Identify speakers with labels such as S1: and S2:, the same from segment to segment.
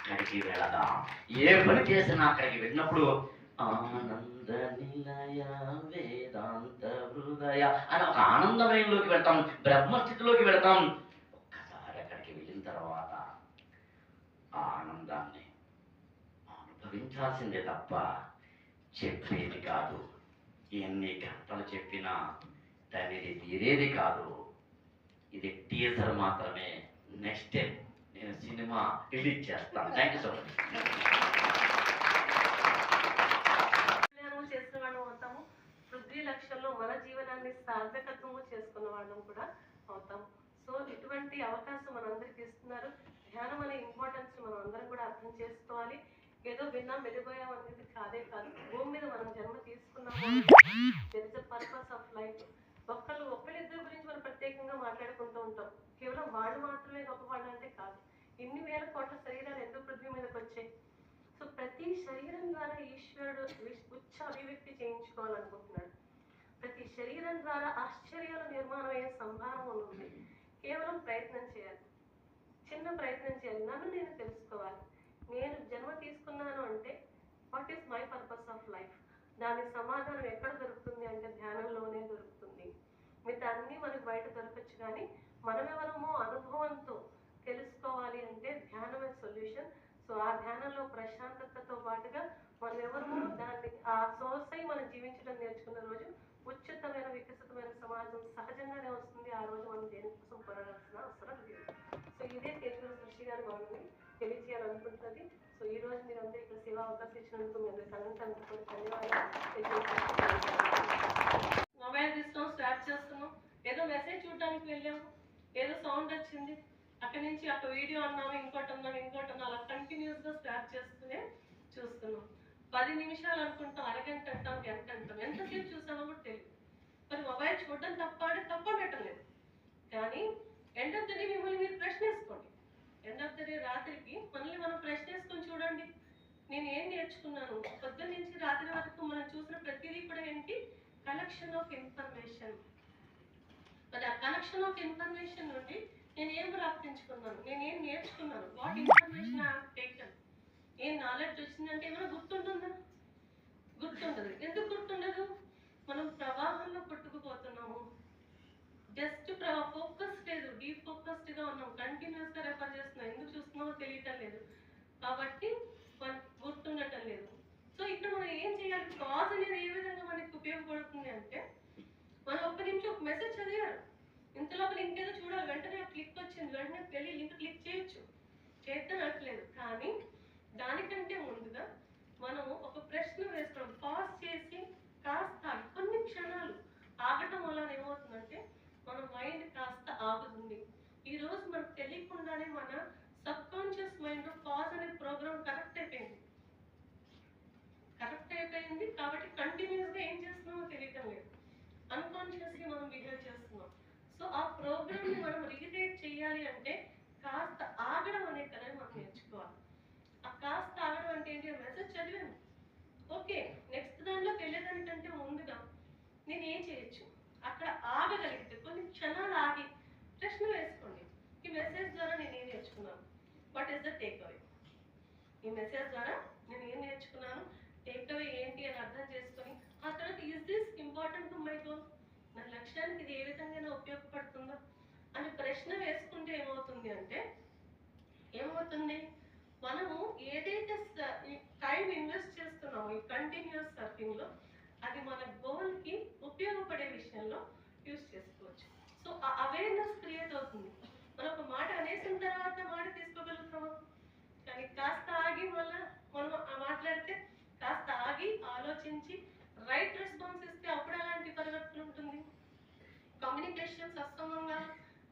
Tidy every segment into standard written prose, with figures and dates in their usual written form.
S1: అక్కడికి వెళదాం. ఏ పని చేసినా అక్కడికి వెళ్ళినప్పుడు ఆనంద నిలయ వేదాంత హృదయ అని ఒక ఆనందమయంలోకి వెళ్తాం, బ్రహ్మస్థితిలోకి వెళ్తాం. ఒక్కసారి అక్కడికి వెళ్ళిన తర్వాత ఆ ఆనందాన్ని అనుభవించాల్సిందే తప్ప చెప్పేది కాదు. ఎన్ని గంటలు చెప్పినా దానిది తీరేది కాదు. ఇది టీజర్ మాత్రమే. నెక్స్ట్ స్టెప్ నేను సినిమా రిలీజ్ చేస్తాను. Thank you so much.
S2: చేసిన వాళ్ళం అవుతాము. పృథ్వీ లక్ష్యంలో మన జీవనాన్ని సార్థకత్వము చేసుకున్న వాళ్ళం కూడా అవుతాము. సో ఇటువంటి అవకాశం మనందరికి ఇస్తున్నారు. ధ్యానం అనే ఇంపార్టెన్స్ మనం అందరం కూడా అర్థం చేసుకోవాలి. ఏదో విన్నాం వెళ్ళిపోయాం అనేది కాదే కాదు. భూమి మీద మనం జన్మ తీసుకున్నాము. There is the purpose of life. ఒకళ్ళిద్దరి గురించి మనం ప్రత్యేకంగా మాట్లాడుకుంటూ ఉంటాం. కేవలం వాళ్ళు మాత్రమే గొప్పవాళ్ళు అంటే కాదు. ఇన్ని వేల కోట్ల శరీరాలు ఎందుకు పృథ్వీ మీదకి వచ్చాయి? సో ప్రతి శరీరం ద్వారా ఈశ్వరుడు ఉచ్చ అభివ్యక్తి చేయించుకోవాలనుకుంటున్నాడు. ప్రతి శరీరం ద్వారా ఆశ్చర్యాల నిర్మాణం అయ్యే సంభావం ఉంది. కేవలం ప్రయత్నం చేయాలి, చిన్న ప్రయత్నం చేయాలి. నన్ను నేను తెలుసుకోవాలి. నేను జన్మ తీసుకున్నాను అంటే what is my purpose of life? దాని సమాధానం ఎక్కడ దొరుకుతుంది అంటే ధ్యానంలోనే దొరుకుతుంది. మిగతా అన్నీ మనకు బయట దొరకచ్చు, కానీ మనమెవరమో అనుభవంతో తెలుసుకోవాలి అంటే ధ్యానమే సొల్యూషన్. సో ఆ ధ్యానంలో ప్రశాంతతతో పాటుగా మనం ఎవరమో దాన్ని ఆ సోర్స్ అయి మనం జీవించడం నేర్చుకున్న రోజు ఉచితమైన వికసితమైన సమాజం సహజంగానే వస్తుంది. ఆ రోజు మనం దేనికోసం పోరాడాల్సిన అవసరం లేదు. సో ఇదే తెలుగులో సృష్టి గారు మనల్ని తెలియజేయాలనుకుంటున్నది. సో ఈ రోజు మీరు అందరూ ఇక్కడ సేవా అవకాశం ఇచ్చినందుకు మీ అందరికీ అనంతమైన ధన్యవాదాలు. మొబైల్ తీసుకోం, స్టార్ట్ చేస్తున్నాం. ఏదో మెసేజ్ చూడడానికి వెళ్ళాము, ఏదో సౌండ్ వచ్చింది, అక్కడి నుంచి ఒక వీడియో అన్నాము, ఇంకోటి అన్నాం, అలా కంటిన్యూస్గా స్టార్ట్ చేస్తూనే చూస్తున్నాం. 10 నిమిషాలు అనుకుంటాం, అరగంట అంటాం, గంట అంటాం. ఎంతసేపు చూసామో కూడా తెలియదు. మరి మొబైల్ చూడడం తప్పనటం లేదు, కానీ ఎండ్ ఆఫ్ ద డే మిమ్మల్ని మీరు ప్రశ్నేసుకోండి. ఎండ్ ఆఫ్ ద డే రాత్రికి మనల్ని మనం ప్రశ్నేసుకొని చూడండి, నేను ఏం నేర్చుకున్నాను? పొద్దున్న నుంచి రాత్రి వరకు మనం చూసిన ప్రతిదీ కూడా ఏంటి? Collection of information. మరి ఆ కలెక్షన్ ఆఫ్ ఇన్ఫర్మేషన్ నుండి నేను ఏం ప్రాప్తించుకున్నాను, నేను ఏం నేర్చుకున్నాను, what information I have taken, ఏం నాలెడ్జ్ వచ్చిందంటే ఏమైనా గుర్తుంటుందా? గుర్తుండదు. ఎందుకు గుర్తుండదు? మనం ప్రవాహంలో కొట్టుకుపోతున్నాము. జస్ట్ ఫోకస్ లేదు, డీఫోకస్డ్గా ఉన్నాం, కంటిన్యూస్గా రెఫర్ చేస్తున్నాం. ఎందుకు చూస్తున్నామో తెలియటం లేదు, కాబట్టి మనకు గుర్తుండటం లేదు. సో ఇక్కడ మనం ఏం చేయాలి? పాజ్ అనేది ఏ విధంగా మనకి ఉపయోగపడుతుంది అంటే, మనం ఒక్క నిమిషం ఒక మెసేజ్ చదివారు, ఇంతలోపల ఇంకేదో చూడాలి, వెంటనే ఆ క్లిక్ వచ్చింది, వెంటనే వెళ్ళి లింక్ క్లిక్ చేయొచ్చు, చేతనట్లేదు. కానీ దానికంటే ముందుగా మనం ఒక ప్రశ్న వేస్తాం, పాజ్ చేసి కాస్త కొన్ని క్షణాలు ఆగటం వల్ల ఏమవుతుందంటే మన మైండ్ కాస్త ఆగుతుంది. ఈరోజు మనకు తెలియకుండానే మన సబ్ కాన్షియస్ మైండ్ పాజ్ అనే ప్రోగ్రామ్ కరెక్ట్ అయిపోయింది. కాబట్టి కంటిన్యూస్గా ఏం చేస్తున్నామో తెలియటం లేదు, అన్కాన్షియస్గా మనం బిహేవ్ చేస్తున్నాం. సో ఆ ప్రోగ్రామ్ని మనం రీక్రియేట్ చేయాలి అంటే కాస్త ఆగడం అనే కళని మనం నేర్చుకోవాలి. ఆ కాస్త ఆగడం అంటే ఏంటి? మెసేజ్ చదివాను, ఓకే, నెక్స్ట్ దానిలోకి వెళ్ళేదానికంటే ముందుగా నేను ఏం చేయొచ్చు? అక్కడ ఆగగలిగితే కొన్ని క్షణాలు ఆగి ప్రశ్న వేసుకోండి, ఈ మెసేజ్ ద్వారా నేను ఏం నేర్చుకున్నాను, what is the take away? ఈ మెసేజ్ ద్వారా నేను ఏం నేర్చుకున్నాను, టేక్ అవే ఏంటి అని అర్థం చేసుకొని ఆ తర్వాత is this important to my goal, నా లక్ష్యానికి ఇది ఏ విధంగా ఉపయోగపడుతుందో అని ప్రశ్న వేసుకుంటే ఏమవుతుంది? మనము ఏదైతే టైం ఇన్వెస్ట్ చేస్తున్నామో ఈ కంటిన్యూస్ సర్ఫింగ్లో, అది మన గోల్కి ఉపయోగపడే విషయంలో యూజ్ చేసుకోవచ్చు. సో ఆ అవేర్నెస్ క్రియేట్ అవుతుంది. మనం ఒక మాట అనేసిన తర్వాత మాట తీసుకోగలుగుతాము, కానీ కాస్త ఆగి మనం మాట్లాడితే కాస్త ఆగి ఆలోచించి రైట్ రెస్పాన్స్ ఇస్తే అప్పుడు ఎలాంటి పరివర్తన ఉంటుంది? కమ్యూనికేషన్ సక్రమంగా,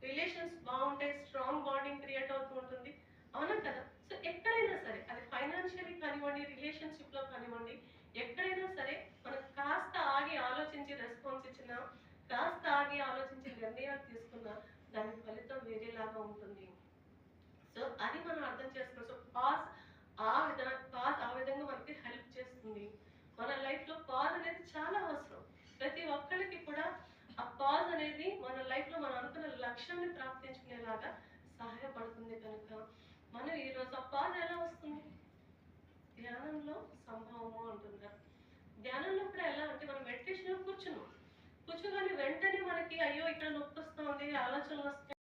S2: రిలేషన్స్ బాగుంటాయి, స్ట్రాంగ్ బాండింగ్ క్రియేట్ అవుతూ ఉంటుంది, అవునా కదా? సో ఎక్కడైనా సరే, అది ఫైనాన్షియలీ కానివ్వండి, రిలేషన్షిప్లో కానివ్వండి, ఎక్కడైనా సరే మనం కాస్త ఆగి ఆలోచించి రెస్పాన్స్ ఇచ్చినా, కాస్త ఆగి ఆలోచించి నిర్ణయాలు తీసుకున్నా దాని ఫలితం వేరేలాగా ఉంటుంది. సో అది మనం అర్థం చేసుకోవాలి. సో పాజ్ ఆ విధంగా మనకి హెల్ప్ చేస్తుంది. మన లైఫ్లో పాజ్ అనేది చాలా అవసరం. ప్రతి ఒక్కరికి కూడా ఆ పాజ్ అనేది మన లైఫ్లో మనం అనుకున్న లక్ష్యాన్ని ప్రాప్తించుకునేలాగా సహాయపడుతుంది. కనుక మనం ఈరోజు ఆ పాజ్ ఎలా వస్తుంది? ధ్యానంలో సంభవము అంటున్నారు. ధ్యానంలో కూడా ఎలా అంటే మనం మెడిటేషన్లో కూర్చున్నాం, కూర్చోగానే వెంటనే మనకి అయ్యో ఇక్కడ నొప్పి వస్తుంది, ఆలోచనలు వస్తాయి,